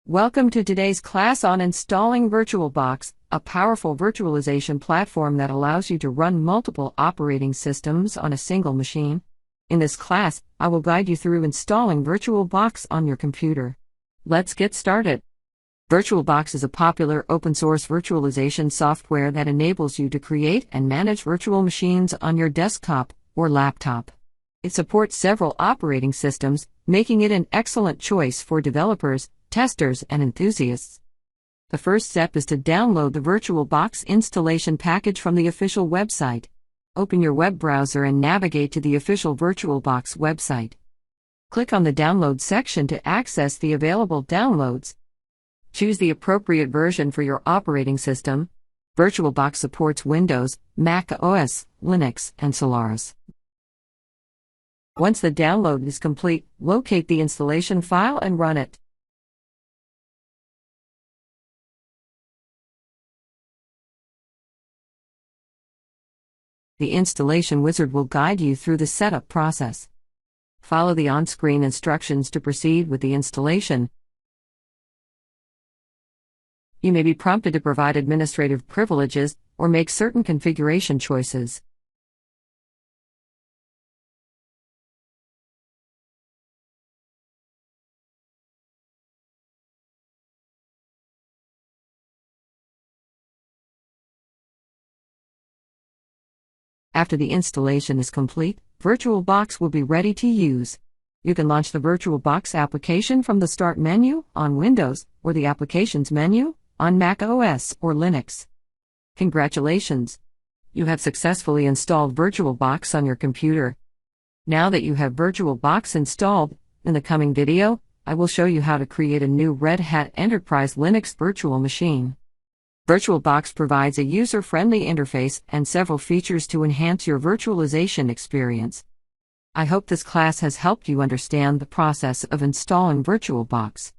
Welcome to today's class on installing VirtualBox, a powerful virtualization platform that allows you to run multiple operating systems on a single machine. In this class, I will guide you through installing VirtualBox on your computer. Let's get started. VirtualBox is a popular open-source virtualization software that enables you to create and manage virtual machines on your desktop or laptop. It supports several operating systems, making it an excellent choice for developers, testers, and enthusiasts. The first step is to download the VirtualBox installation package from the official website. Open your web browser and navigate to the official VirtualBox website. Click on the Download section to access the available downloads. Choose the appropriate version for your operating system. VirtualBox supports Windows, Mac OS, Linux, and Solaris. Once the download is complete, locate the installation file and run it. The installation wizard will guide you through the setup process. Follow the on-screen instructions to proceed with the installation. You may be prompted to provide administrative privileges or make certain configuration choices. After the installation is complete, VirtualBox will be ready to use. You can launch the VirtualBox application from the Start menu on Windows or the Applications menu on Mac OS or Linux. Congratulations! You have successfully installed VirtualBox on your computer. Now that you have VirtualBox installed, in the coming video, I will show you how to create a new Red Hat Enterprise Linux virtual machine. VirtualBox provides a user-friendly interface and several features to enhance your virtualization experience. I hope this class has helped you understand the process of installing VirtualBox.